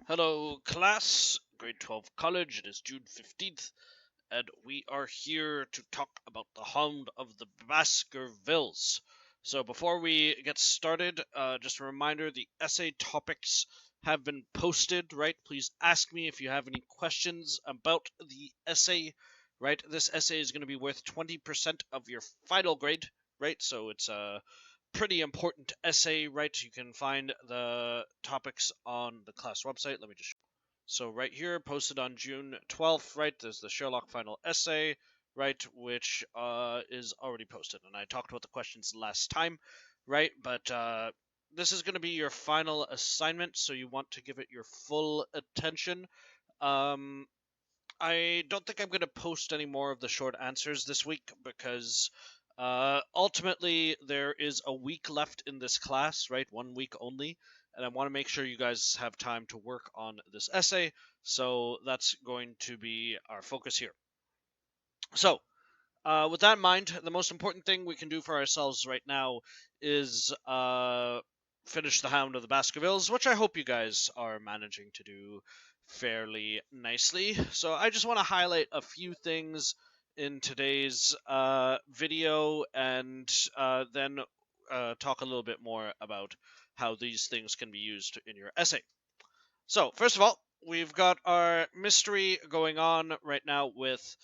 Hello, class, grade 12 college. It is June 15th, and we are here to talk about the Hound of the Baskervilles. So, before we get started, just a reminder the essay topics have been posted, right? Please ask me if you have any questions about the essay, right? This essay is going to be worth 20% of your final grade, right? So, it's a pretty important essay, right? You can find the topics on the class website. Let me just. So right here, posted on June 12th, right? There's the Sherlock final essay, right, which is already posted, and I talked about the questions last time, right? But this is going to be your final assignment, so you want to give it your full attention. Um, I don't think I'm going to post any more of the short answers this week because ultimately there is a week left in this class, right? 1 week only. And I want to make sure you guys have time to work on this essay. So that's going to be our focus here. So, with that in mind, the most important thing we can do for ourselves right now is finish the Hound of the Baskervilles, which I hope you guys are managing to do fairly nicely. So I just want to highlight a few things in today's video and then talk a little bit more about how these things can be used in your essay. So, first of all, we've got our mystery going on right now with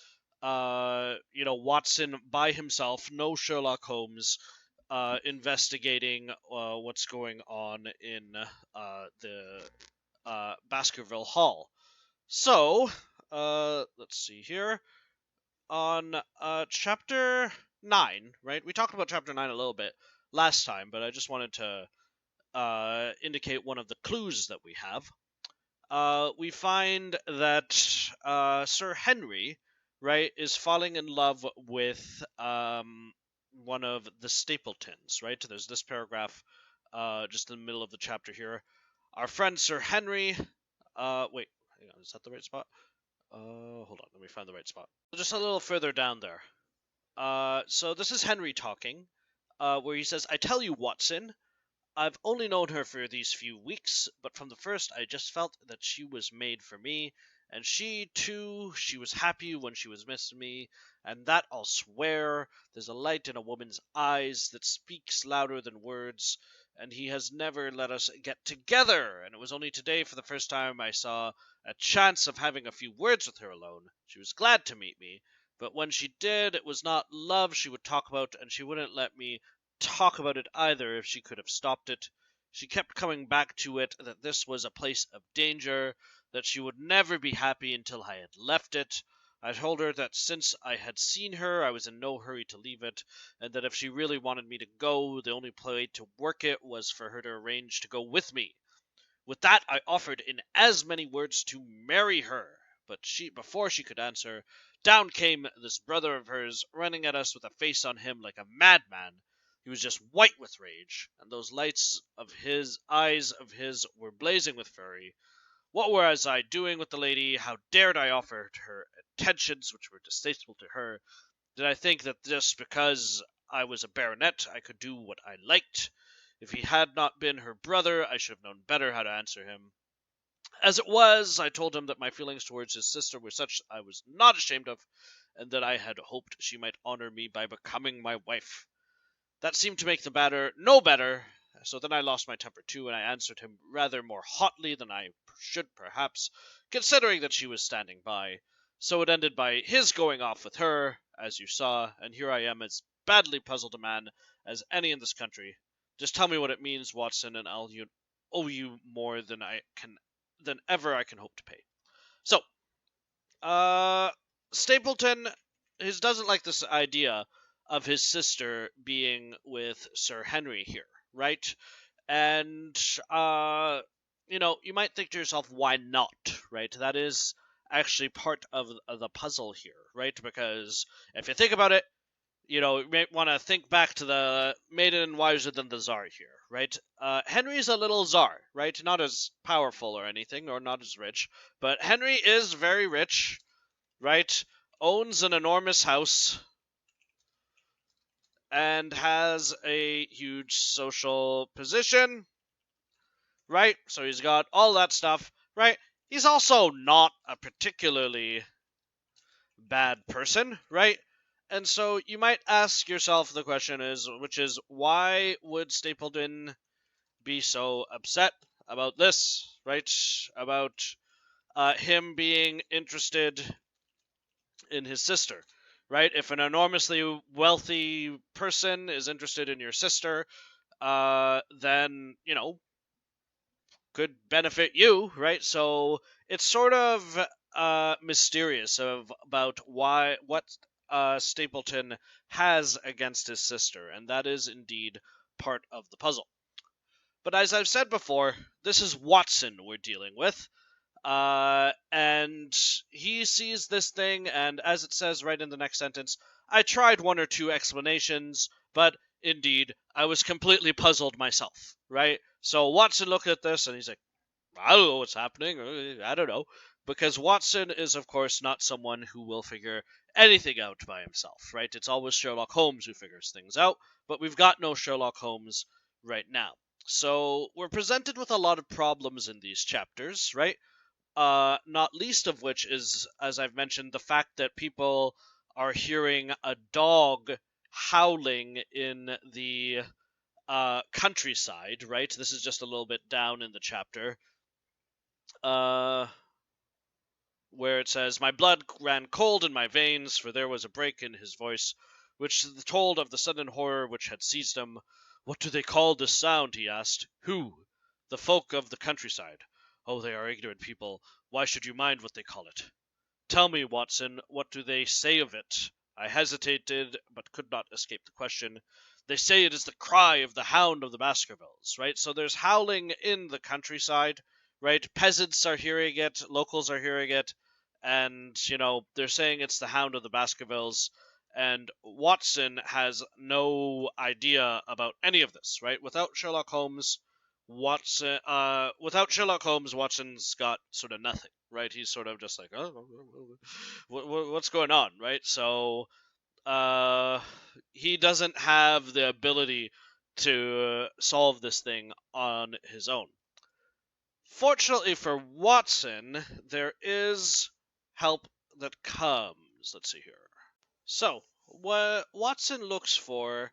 Watson by himself, no Sherlock Holmes, investigating what's going on in the Baskerville Hall. So, let's see here. On chapter 9, right? We talked about chapter 9 a little bit last time, but I just wanted to indicate one of the clues that we have. We find that Sir Henry, right, is falling in love with one of the Stapletons, right? There's this paragraph just in the middle of the chapter here. Our friend Sir Henry, wait, hang on, is that the right spot? Hold on, let me find the right spot. Just a little further down there. So this is Henry talking, where he says, "I tell you, Watson, I've only known her for these few weeks, but from the first I just felt that she was made for me, and she, too, she was happy when she was missing me, and that I'll swear. There's a light in a woman's eyes that speaks louder than words, and he has never let us get together, and it was only today for the first time I saw a chance of having a few words with her alone. She was glad to meet me, but when she did, it was not love she would talk about, and she wouldn't let me talk about it either if she could have stopped it. She kept coming back to it that this was a place of danger, that she would never be happy until I had left it. I told her that since I had seen her, I was in no hurry to leave it, and that if she really wanted me to go, the only way to work it was for her to arrange to go with me. With that, I offered in as many words to marry her, but before she could answer, down came this brother of hers, running at us with a face on him like a madman. He was just white with rage, and those eyes of his were blazing with fury. What was I doing with the lady? How dared I offer her attentions which were distasteful to her? Did I think that just because I was a baronet I could do what I liked? If he had not been her brother, I should have known better how to answer him. As it was, I told him that my feelings towards his sister were such I was not ashamed of, and that I had hoped she might honor me by becoming my wife. That seemed to make the matter no better, so then I lost my temper too, and I answered him rather more hotly than I should perhaps, considering that she was standing by. So it ended by his going off with her, as you saw, and here I am as badly puzzled a man as any in this country. Just tell me what it means, Watson, and I'll owe you more than ever I can hope to pay. So, Stapleton doesn't like this idea of his sister being with Sir Henry here, right? And you might think to yourself, why not, right? That is actually part of the puzzle here, right? Because if you think about it, you may want to think back to the maiden wiser than the czar here, right? Henry's a little czar, right? Not as powerful or anything, or not as rich, but Henry is very rich, right? Owns an enormous house and has a huge social position, right? So he's got all that stuff, right? He's also not a particularly bad person, right? And so you might ask yourself the question which is, why would Stapleton be so upset about this, right? About him being interested in his sister, right? If an enormously wealthy person is interested in your sister, then, could benefit you, right? So it's sort of mysterious about what Stapleton has against his sister, and that is indeed part of the puzzle. But as I've said before, this is Watson we're dealing with. And he sees this thing, and as it says right in the next sentence, I tried one or two explanations, but indeed, I was completely puzzled myself, right? So Watson looked at this, and he's like, I don't know what's happening. I don't know. Because Watson is, of course, not someone who will figure anything out by himself, right? It's always Sherlock Holmes who figures things out, but we've got no Sherlock Holmes right now. So we're presented with a lot of problems in these chapters, right? Not least of which is, as I've mentioned, the fact that people are hearing a dog howling in the countryside, right? This is just a little bit down in the chapter. Uh, where it says, my blood ran cold in my veins, for there was a break in his voice, which told of the sudden horror which had seized him. What do they call this sound? He asked. Who? The folk of the countryside. Oh, they are ignorant people. Why should you mind what they call it? Tell me, Watson, what do they say of it? I hesitated, but could not escape the question. They say it is the cry of the Hound of the Baskervilles, right? So there's howling in the countryside, right? Peasants are hearing it, locals are hearing it, and, they're saying it's the Hound of the Baskervilles, and Watson has no idea about any of this, right? Without Sherlock Holmes, Watson's got sort of nothing, right? He's sort of just like, oh, what's going on, right? So, he doesn't have the ability to solve this thing on his own. Fortunately for Watson, there is help that comes. Let's see here. So, what Watson looks for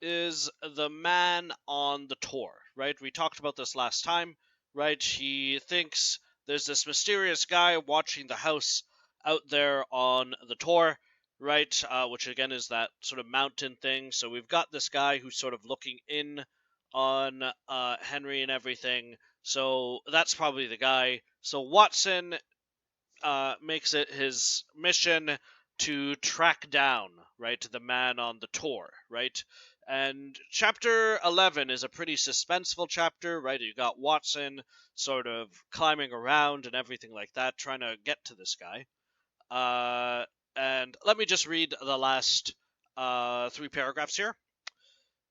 is the man on the tour, right? We talked about this last time, right? He thinks there's this mysterious guy watching the house out there on the tour, right? Which again is that sort of mountain thing. So we've got this guy who's sort of looking in on Henry and everything. So that's probably the guy. So Watson makes it his mission to track down, right, the man on the tour, right? And chapter 11 is a pretty suspenseful chapter, right? You got Watson sort of climbing around and everything like that, trying to get to this guy. And let me just read the last three paragraphs here.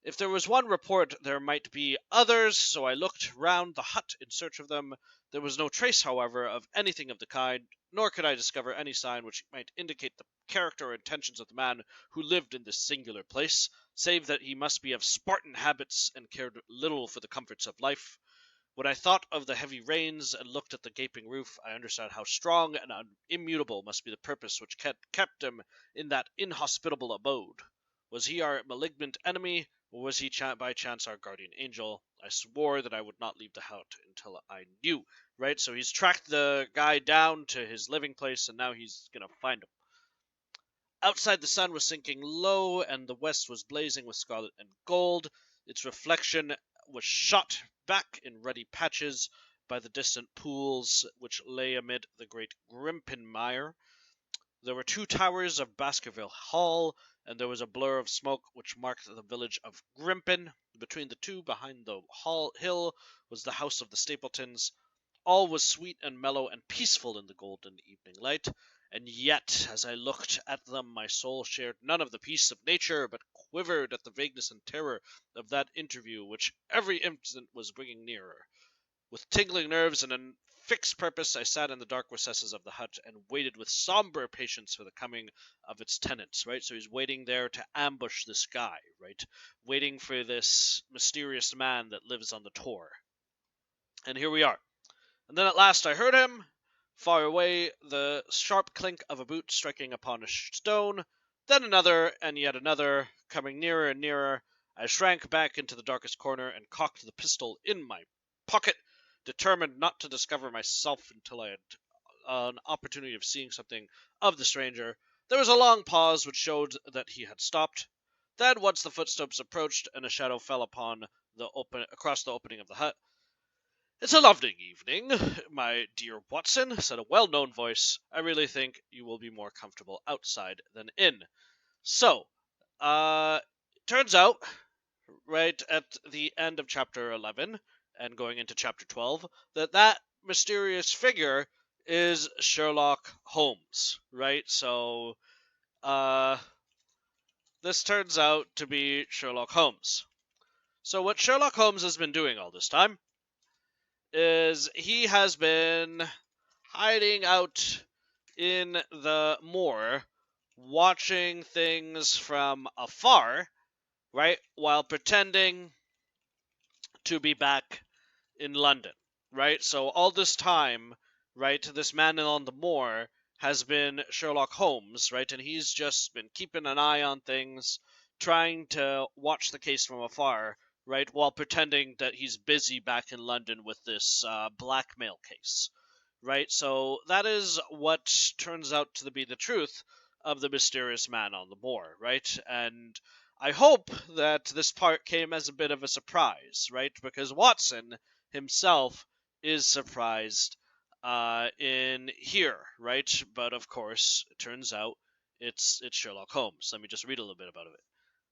If there was one report, there might be others, so I looked round the hut in search of them. There was no trace, however, of anything of the kind, nor could I discover any sign which might indicate the character or intentions of the man who lived in this singular place, save that he must be of Spartan habits and cared little for the comforts of life. When I thought of the heavy rains and looked at the gaping roof, I understood how strong and immutable must be the purpose which kept him in that inhospitable abode. Was he our malignant enemy, or was he by chance our guardian angel? I swore that I would not leave the hut until I knew, right? So he's tracked the guy down to his living place, and now he's going to find him. Outside the sun was sinking low, and the west was blazing with scarlet and gold. Its reflection was shot back in ruddy patches by the distant pools which lay amid the great Grimpenmire. There were two towers of Baskerville Hall, and there was a blur of smoke which marked the village of Grimpen. Between the two, behind the hill, was the house of the Stapletons. All was sweet and mellow and peaceful in the golden evening light, and yet, as I looked at them, my soul shared none of the peace of nature, but quivered at the vagueness and terror of that interview which every instant was bringing nearer. With tingling nerves and a fixed purpose, I sat in the dark recesses of the hut and waited with somber patience for the coming of its tenants, right? So he's waiting there to ambush this guy, right? Waiting for this mysterious man that lives on the tor. And here we are. And then at last I heard him, far away, the sharp clink of a boot striking upon a stone, then another, and yet another, coming nearer and nearer. I shrank back into the darkest corner and cocked the pistol in my pocket, determined not to discover myself until I had an opportunity of seeing something of the stranger. There was a long pause which showed that he had stopped. Then, once the footsteps approached and a shadow fell upon across the opening of the hut, "It's a lovely evening, my dear Watson," said a well-known voice. "I really think you will be more comfortable outside than in." So, uh, turns out, right at the end of chapter 11 and going into chapter 12, that mysterious figure is Sherlock Holmes, right? So, uh, this turns out to be Sherlock Holmes. So, what Sherlock Holmes has been doing all this time is he has been hiding out in the moor, watching things from afar, right, while pretending to be back in London, right? So all this time, right, this man on the moor has been Sherlock Holmes, right, and he's just been keeping an eye on things, trying to watch the case from afar, right, while pretending that he's busy back in London with this blackmail case, right? So that is what turns out to be the truth of the mysterious man on the moor, right? And I hope that this part came as a bit of a surprise, right? Because Watson himself is surprised in here, right? But of course, it turns out it's Sherlock Holmes. Let me just read a little bit about it.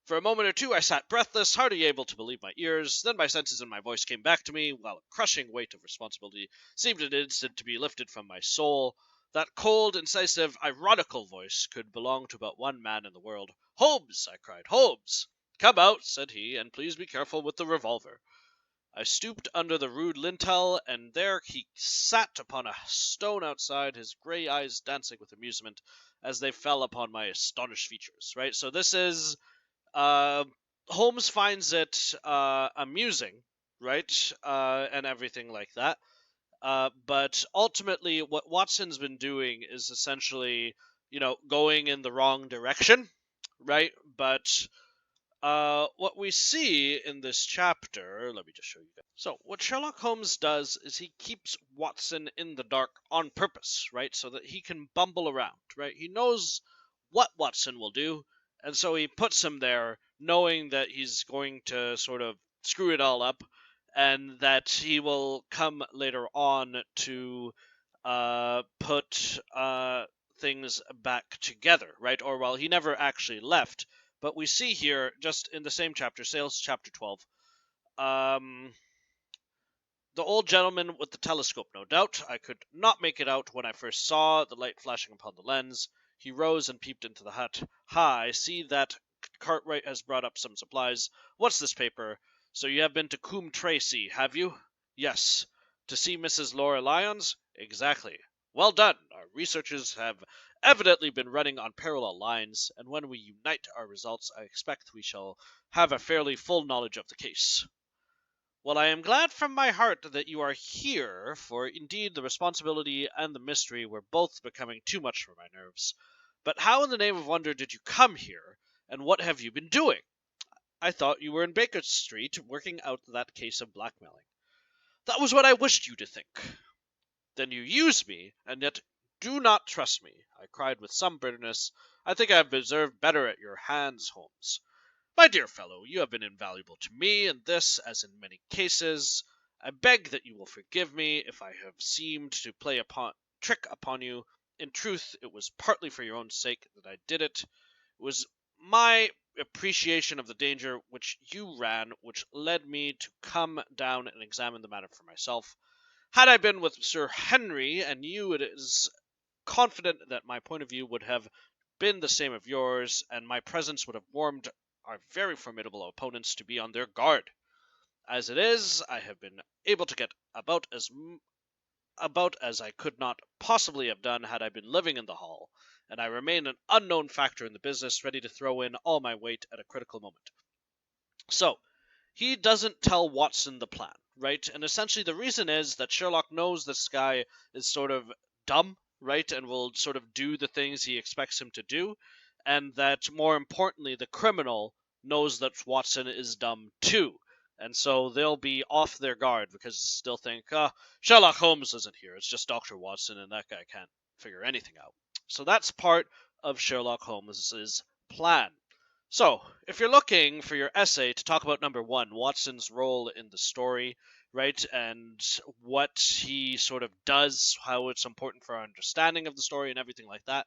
For a moment or two I sat breathless, hardly able to believe my ears. Then my senses and my voice came back to me, while a crushing weight of responsibility seemed in an instant to be lifted from my soul. That cold, incisive, ironical voice could belong to but one man in the world. "Holmes!" I cried. "Holmes!" "Come out," said he, "and please be careful with the revolver." I stooped under the rude lintel, and there he sat upon a stone outside, his grey eyes dancing with amusement as they fell upon my astonished features. Right, so this is uh, Holmes finds it amusing, right, and everything like that. But ultimately, what Watson's been doing is essentially, going in the wrong direction, right? But what we see in this chapter, let me just show you guys. So, what Sherlock Holmes does is he keeps Watson in the dark on purpose, right? So that he can bumble around, right? He knows what Watson will do, and so he puts him there knowing that he's going to sort of screw it all up, and that he will come later on to put things back together, right? Or, well, he never actually left, but we see here, just in the same chapter, Sales chapter 12, um, the old gentleman with the telescope, no doubt. I could not make it out when I first saw the light flashing upon the lens. He rose and peeped into the hut. "Ha, I see that Cartwright has brought up some supplies. What's this paper? So you have been to Coombe Tracey, have you?" "Yes." "To see Mrs. Laura Lyons?" "Exactly." "Well done. Our researches have evidently been running on parallel lines, and when we unite our results I expect we shall have a fairly full knowledge of the case." "Well, I am glad from my heart that you are here, for indeed the responsibility and the mystery were both becoming too much for my nerves. But how in the name of wonder did you come here, and what have you been doing?" "I thought you were in Baker Street, working out that case of blackmailing." "That was what I wished you to think." "Then you use me, and yet do not trust me," I cried with some bitterness. "I think I have deserved better at your hands, Holmes. My dear fellow, you have been invaluable to me in this as in many cases. I beg that you will forgive me if I have seemed to play a trick upon you. In truth, it was partly for your own sake that I did it. It was my appreciation of the danger which you ran which led me to come down and examine the matter for myself. Had I been with Sir Henry and you, it is confident that my point of view would have been the same of yours, and my presence would have warned our very formidable opponents to be on their guard. As it is, I have been able to get about as I could not possibly have done had I been living in the Hall, and I remain an unknown factor in the business, ready to throw in all my weight at a critical moment." So, he doesn't tell Watson the plan, right? And essentially the reason is that Sherlock knows this guy is sort of dumb, right? And will sort of do the things he expects him to do. And that more importantly, the criminal knows that Watson is dumb too. And so they'll be off their guard because they'll think, Sherlock Holmes isn't here. It's just Dr. Watson, and that guy can't figure anything out. So that's part of Sherlock Holmes's plan. So, if you're looking for your essay to talk about number one, Watson's role in the story, right, and what he sort of does, how it's important for our understanding of the story, and everything like that,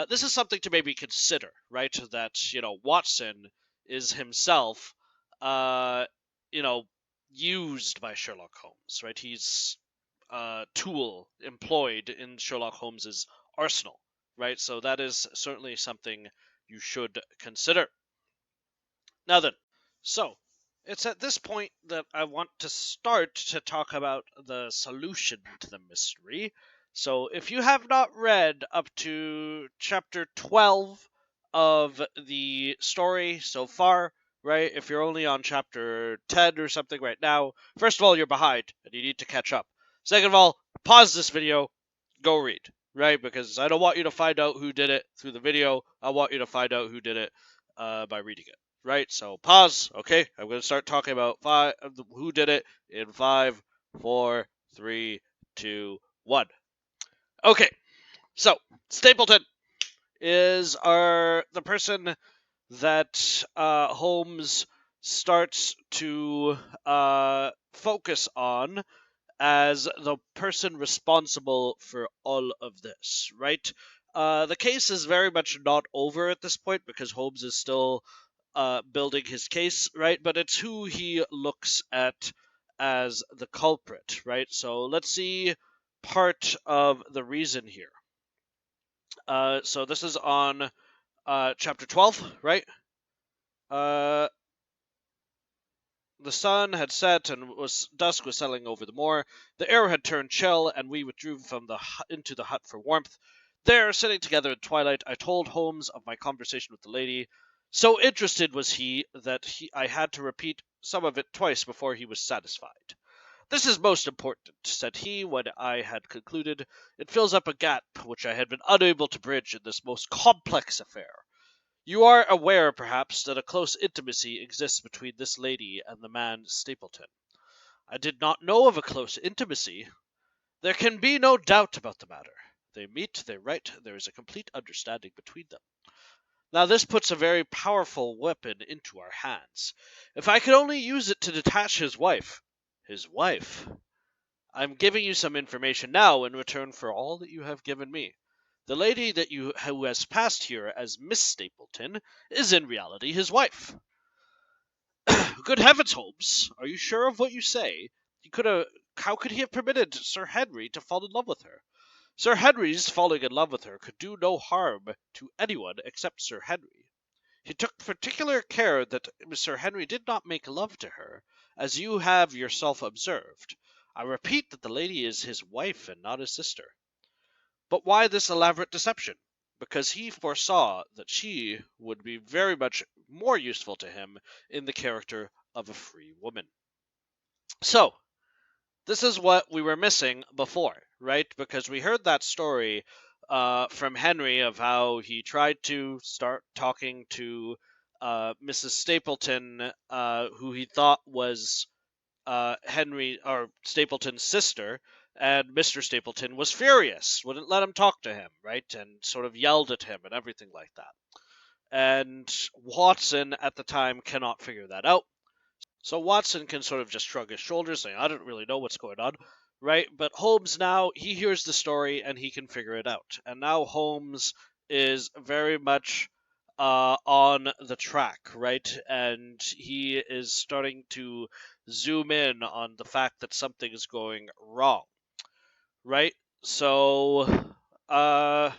this is something to maybe consider, right? That Watson is himself, uh, you know, used by Sherlock Holmes, right? He's a tool employed in Sherlock Holmes's arsenal, right? So that is certainly something you should consider. Now then, so it's at this point that I want to start to talk about the solution to the mystery. So if you have not read up to chapter 12 of the story so far, right, if you're only on chapter 10 or something right now, first of all, you're behind and you need to catch up. Second of all, pause this video, go read, right? Because I don't want you to find out who did it through the video. I want you to find out who did it by reading it, right? So pause. Okay, I'm going to start talking about who did it in 5, 4, 3, 2, 1. Okay, so Stapleton is the person that Holmes starts to focus on as the person responsible for all of this, right? The case is very much not over at this point because Holmes is still building his case, right? But it's who he looks at as the culprit, right? So let's see part of the reason here. So this is on chapter 12, right? The sun had set and dusk was settling over the moor. The air had turned chill, and we withdrew from into the hut for warmth. There, sitting together in twilight, I told Holmes of my conversation with the lady. So interested was he that I had to repeat some of it twice before he was satisfied. "This is most important," said he, when I had concluded. "It fills up a gap which I had been unable to bridge in this most complex affair. You are aware, perhaps, that a close intimacy exists between this lady and the man Stapleton." "I did not know of a close intimacy." "There can be no doubt about the matter. They meet, they write, there is a complete understanding between them. Now this puts a very powerful weapon into our hands. If I could only use it to detach his wife." "His wife?" "I'm giving you some information now in return for all that you have given me. The lady who has passed here as Miss Stapleton is in reality his wife." "Good heavens, Holmes! Are you sure of what you say? How could he have permitted Sir Henry to fall in love with her?" "Sir Henry's falling in love with her could do no harm to anyone except Sir Henry. He took particular care that Sir Henry did not make love to her, as you have yourself observed. I repeat that the lady is his wife and not his sister." "But why this elaborate deception?" "Because he foresaw that she would be very much more useful to him in the character of a free woman." So, this is what we were missing before, right? Because we heard that story from Henry of how he tried to start talking to Mrs. Stapleton, who he thought was Henry or Stapleton's sister, and Mr. Stapleton was furious, wouldn't let him talk to him, right? And sort of yelled at him and everything like that. And Watson at the time cannot figure that out. So Watson can sort of just shrug his shoulders, saying, "I don't really know what's going on," right? But Holmes now, he hears the story and he can figure it out. And now Holmes is very much on the track, right? And he is starting to zoom in on the fact that something is going wrong, right? So, uh,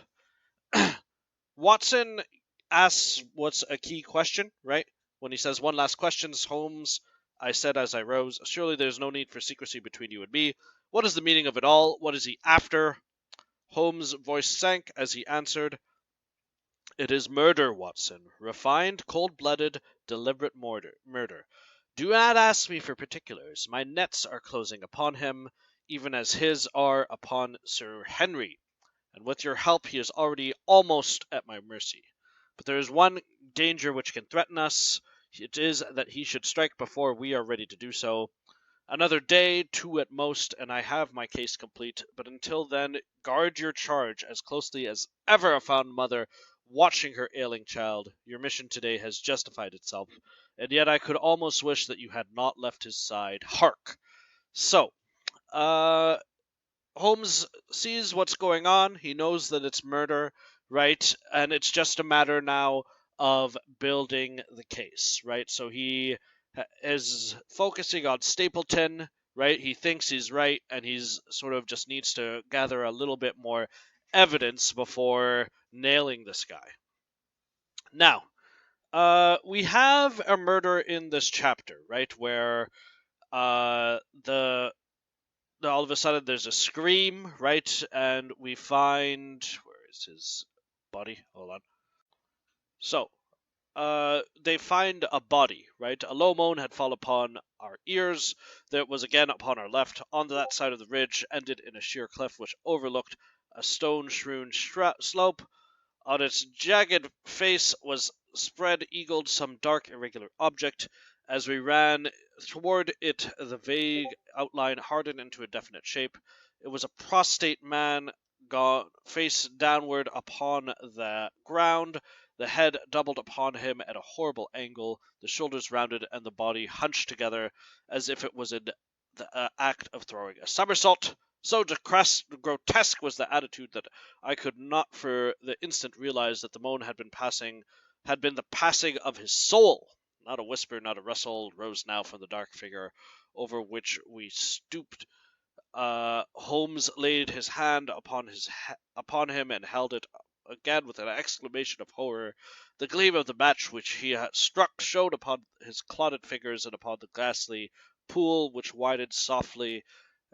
Watson asks what's a key question, right? When he says, "One last question, Holmes," I said as I rose, "surely there's no need for secrecy between you and me. What is the meaning of it all? What is he after?" Holmes' voice sank as he answered, "It is murder, Watson. Refined, cold-blooded, deliberate murder. Do not ask me for particulars. My nets are closing upon him, even as his are upon Sir Henry, and with your help he is already almost at my mercy. But there is one danger which can threaten us. It is that he should strike before we are ready to do so. Another day, 2 at most, and I have my case complete. But until then, guard your charge as closely as ever a fond mother watching her ailing child. Your mission today has justified itself, and yet I could almost wish that you had not left his side. Hark! So, uh, Holmes sees what's going on. He knows that it's murder, right? And it's just a matter now of building the case, right? So he is focusing on Stapleton, right? He thinks he's right, and he's sort of just needs to gather a little bit more evidence before nailing this guy. Now, we have a murder in this chapter, right? Where the all of a sudden there's a scream, right? And we find, where is his body? Hold on. So, they find a body, right? A low moan had fallen upon our ears. There was again upon our left. On that side of the ridge ended in a sheer cliff which overlooked a stone-strewn slope. On its jagged face was spread eagled some dark irregular object. As we ran toward it, the vague outline hardened into a definite shape. It was a prostrate man, gone face downward upon the ground, the head doubled upon him at a horrible angle, the shoulders rounded, and the body hunched together as if it was in the act of throwing a somersault. So grotesque was the attitude that I could not for the instant realize that the moan had been the passing of his soul. Not a whisper, not a rustle rose now from the dark figure over which we stooped. Holmes laid his hand upon him and held it again with an exclamation of horror. The gleam of the match which he had struck shone upon his clotted fingers and upon the ghastly pool which widened slowly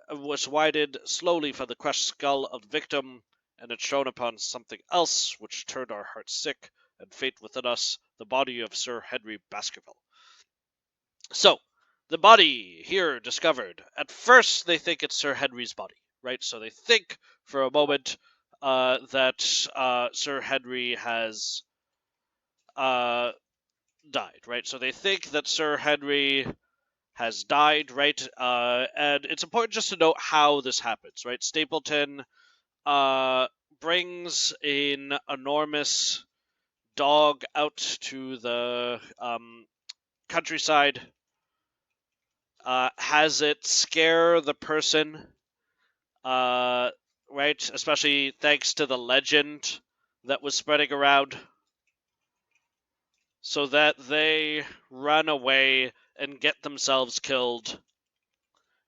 from the crushed skull of the victim, and it shone upon something else which turned our hearts sick and faint within us, the body of Sir Henry Baskerville. So, the body here discovered. At first, they think it's Sir Henry's body, right? So they think for a moment that Sir Henry has died, right? So they think that Sir Henry has died, right? And it's important just to note how this happens, right? Stapleton brings an enormous dog out to the countryside, has it scare the person, right? Especially thanks to the legend that was spreading around, so that they run away and get themselves killed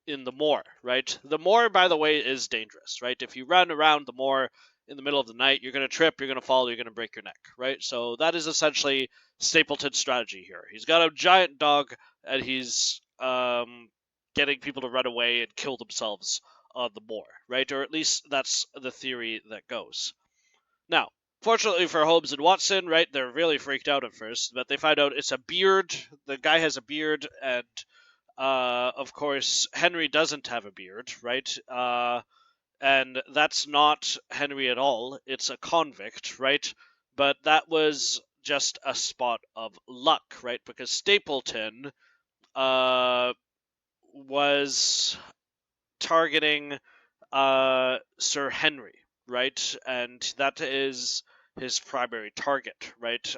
in the moor, right? The moor, by the way, is dangerous, right? If you run around the moor in the middle of the night, you're going to trip, you're going to fall, you're going to break your neck, right? So that is essentially Stapleton's strategy here. He's got a giant dog, and he's getting people to run away and kill themselves on the moor, right? Or at least that's the theory that goes. Now, fortunately for Holmes and Watson, right, they're really freaked out at first, but they find out it's a beard. The guy has a beard, and of course, Henry doesn't have a beard, right? And that's not Henry at all. It's a convict, right? But that was just a spot of luck, right? Because Stapleton was targeting Sir Henry, right? And that is his primary target, right?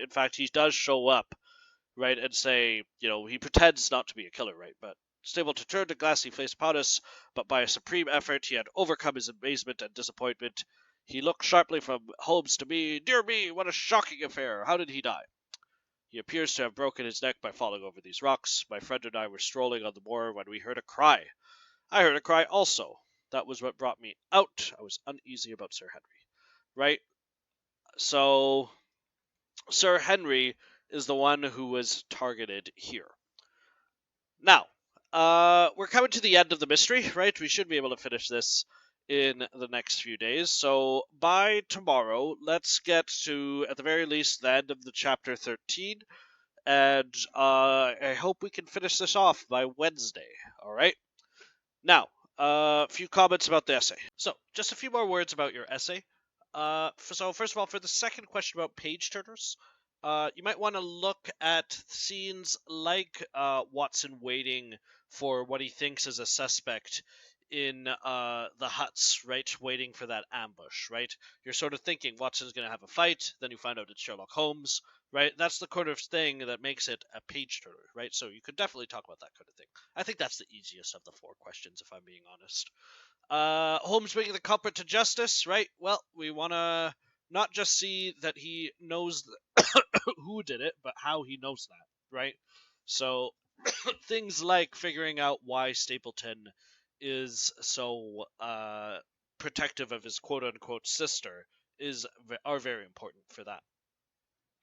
In fact, he does show up, right, and say, he pretends not to be a killer, right? But Stapleton turned a glassy face upon us, but by a supreme effort he had overcome his amazement and disappointment. He looked sharply from Holmes to me. Dear me, what a shocking affair! How did he die? He appears to have broken his neck by falling over these rocks. My friend and I were strolling on the moor when we heard a cry. I heard a cry also. That was what brought me out. I was uneasy about Sir Henry, right? So, Sir Henry is the one who was targeted here. Now, we're coming to the end of the mystery, right? We should be able to finish this in the next few days. So by tomorrow, let's get to, at the very least, the end of the chapter 13. and I hope we can finish this off by Wednesday. All right. Now, a few comments about the essay. So, just a few more words about your essay. So first of all, for the second question about page turners, you might want to look at scenes like Watson waiting for what he thinks is a suspect in the huts, right? Waiting for that ambush, right? You're sort of thinking Watson's going to have a fight, then you find out it's Sherlock Holmes, right? That's the kind of thing that makes it a page turner, right? So you could definitely talk about that kind of thing. I think that's the easiest of the four questions, if I'm being honest. Holmes bringing the culprit to justice, right? Well, we want to not just see that he knows who did it, but how he knows that, right? So things like figuring out why Stapleton is so protective of his quote unquote sister are very important for that.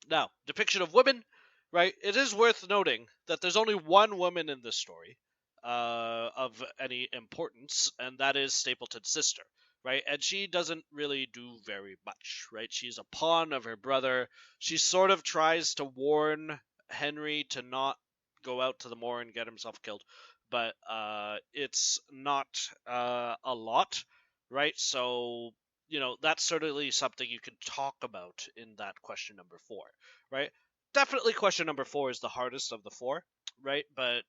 Now, depiction of women, right? It is worth noting that there's only one woman in this story of any importance, and that is Stapleton's sister, right? And she doesn't really do very much, right? She's a pawn of her brother. She sort of tries to warn Henry to not go out to the moor and get himself killed, but it's not a lot, right? So that's certainly something you can talk about in that question number 4, right? Definitely question number 4 is the hardest of the 4, right? But,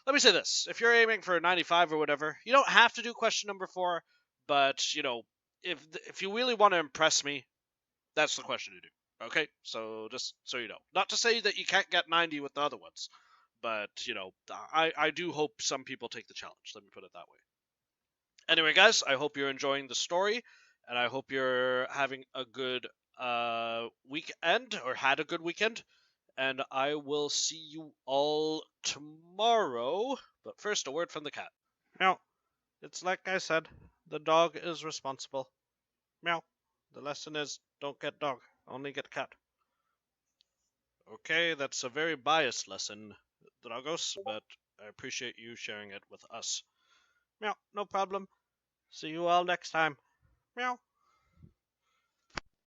let me say this. If you're aiming for a 95 or whatever, you don't have to do question number 4, but, if you really want to impress me, that's the question to do. Okay? So just so you know. Not to say that you can't get 90 with the other ones, but, I do hope some people take the challenge. Let me put it that way. Anyway, guys, I hope you're enjoying the story, and I hope you're having a good weekend, or had a good weekend, and I will see you all tomorrow. But first, a word from the cat. Meow. It's like I said, the dog is responsible. Meow. The lesson is, don't get dog, only get cat. Okay, that's a very biased lesson, Dragos, but I appreciate you sharing it with us. Meow, no problem. See you all next time. Meow.